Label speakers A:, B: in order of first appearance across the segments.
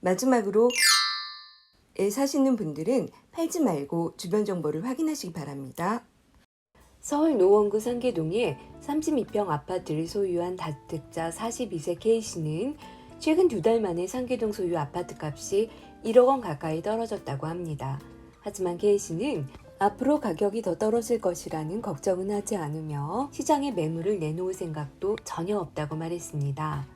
A: 마지막으로 사시는 분들은 팔지 말고 주변 정보를 확인하시기 바랍니다. 서울 노원구 상계동에 32평 아파트를 소유한 다득자 42세 K씨는 최근 2달 만에 상계동 소유 아파트 값이 1억 원 가까이 떨어졌다고 합니다. 하지만 K씨는 앞으로 가격이 더 떨어질 것이라는 걱정은 하지 않으며 시장에 매물을 내놓을 생각도 전혀 없다고 말했습니다.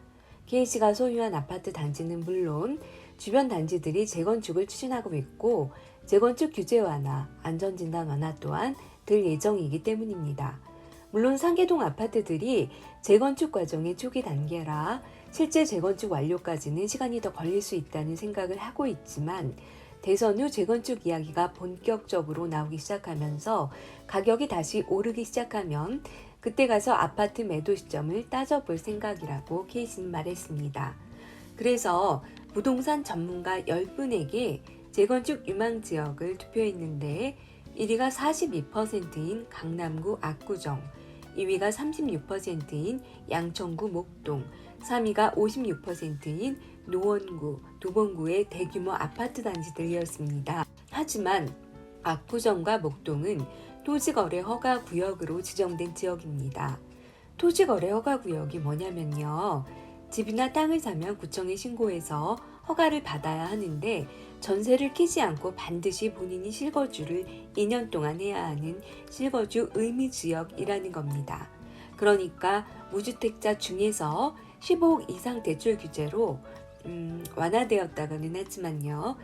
A: K씨가 소유한 아파트 단지는 물론 주변 단지들이 재건축을 추진하고 있고 재건축 규제 완화, 안전진단 완화 또한 될 예정이기 때문입니다. 물론 상계동 아파트들이 재건축 과정의 초기 단계라 실제 재건축 완료까지는 시간이 더 걸릴 수 있다는 생각을 하고 있지만 대선 후 재건축 이야기가 본격적으로 나오기 시작하면서 가격이 다시 오르기 시작하면 그때 가서 아파트 매도 시점을 따져볼 생각이라고 K씨는 말했습니다. 그래서 부동산 전문가 10분에게 재건축 유망 지역을 투표했는데 1위가 42%인 강남구 압구정, 2위가 36%인 양천구 목동, 3위가 56%인 노원구, 도봉구의 대규모 아파트 단지들이었습니다. 하지만 압구정과 목동은 토지거래 허가 구역으로 지정된 지역입니다. 토지거래 허가 구역이 뭐냐면요. 집이나 땅을 사면 구청에 신고해서 허가를 받아야 하는데 전세를 끼지 않고 반드시 본인이 실거주를 2년 동안 해야 하는 실거주 의무지역이라는 겁니다. 그러니까 무주택자 중에서 15억 이상 대출 규제로 완화되었다고는 하지만요.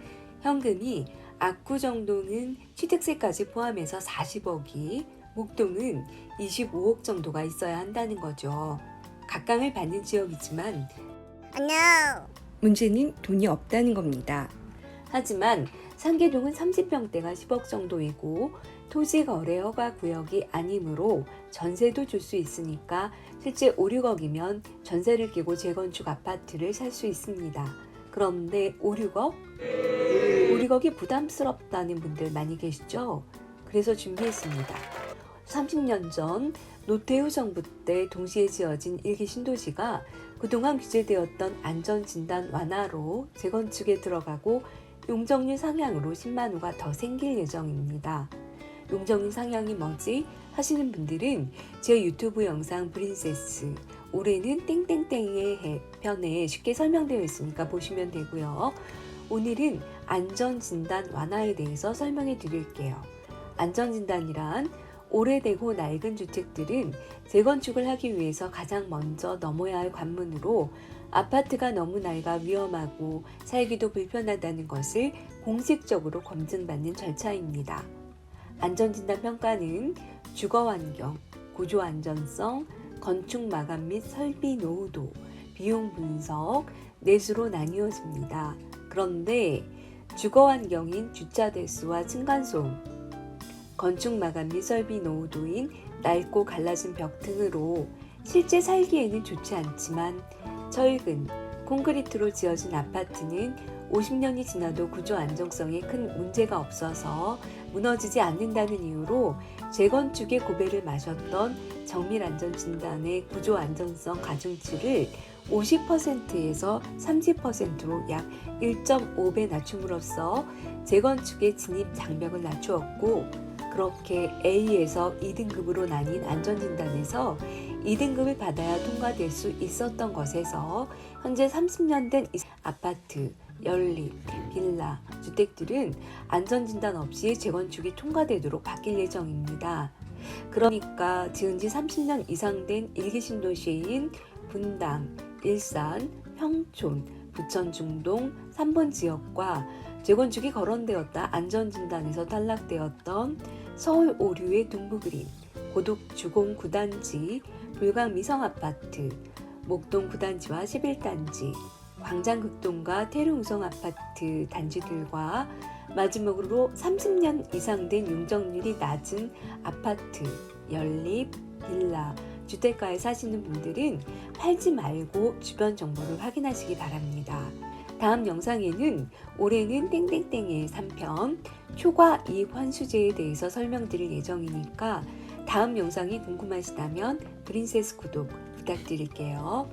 A: 현금이 압구정동은 취득세까지 포함해서 40억이, 목동은 25억 정도가 있어야 한다는 거죠. 각광을 받는 지역이지만 문제는 돈이 없다는 겁니다. 하지만 상계동은 30평대가 10억 정도이고 토지 거래 허가 구역이 아니므로 전세도 줄 수 있으니까 실제 5, 6억이면 전세를 끼고 재건축 아파트를 살 수 있습니다. 그런데 5, 6억? 5, 6억이 부담스럽다는 분들 많이 계시죠? 그래서 준비했습니다. 30년 전 노태우 정부 때 동시에 지어진 1기 신도시가 그동안 규제되었던 안전진단 완화로 재건축에 들어가고 용적률 상향으로 10만 호가 더 생길 예정입니다. 용적률 상향이 뭐지? 하시는 분들은 제 유튜브 영상 프린세스 올해는 땡땡땡의 편에 쉽게 설명되어 있으니까 보시면 되고요. 오늘은 안전진단 완화에 대해서 설명해 드릴게요. 안전진단이란 오래되고 낡은 주택들은 재건축을 하기 위해서 가장 먼저 넘어야 할 관문으로 아파트가 너무 낡아 위험하고 살기도 불편하다는 것을 공식적으로 검증받는 절차입니다. 안전진단 평가는 주거환경, 구조안전성, 건축 마감 및 설비 노후도, 비용 분석, 내수로 나뉘어집니다. 그런데 주거환경인 주차 대수와 층간소음, 건축 마감 및 설비 노후도인 낡고 갈라진 벽 등으로 실제 살기에는 좋지 않지만 철근, 콘크리트로 지어진 아파트는 50년이 지나도 구조 안정성에 큰 문제가 없어서 무너지지 않는다는 이유로 재건축의 고배를 마셨던 정밀안전진단의 구조 안정성 가중치를 50%에서 30%로 약 1.5배 낮춤으로써 재건축의 진입 장벽을 낮추었고 그렇게 A에서 2등급으로 나뉜 안전진단에서 2등급을 받아야 통과될 수 있었던 것에서 현재 30년 된 아파트, 연립, 빌라, 주택들은 안전진단 없이 재건축이 통과되도록 바뀔 예정입니다. 그러니까 지은 지 30년 이상 된 1기 신도시인 분당, 일산, 평촌, 부천 중동 3번 지역과 재건축이 거론되었다 안전진단에서 탈락되었던 서울 오류의 동부그린, 고덕 주공 9단지, 불광 미성아파트, 목동 9단지와 11단지, 광장극동과 태릉우성 아파트 단지들과 마지막으로 30년 이상 된 용적률이 낮은 아파트, 연립, 빌라, 주택가에 사시는 분들은 팔지 말고 주변 정보를 확인하시기 바랍니다. 다음 영상에는 올해는 땡땡땡의 3편 초과 이익 환수제에 대해서 설명드릴 예정이니까 다음 영상이 궁금하시다면 프린세스 구독 부탁드릴게요.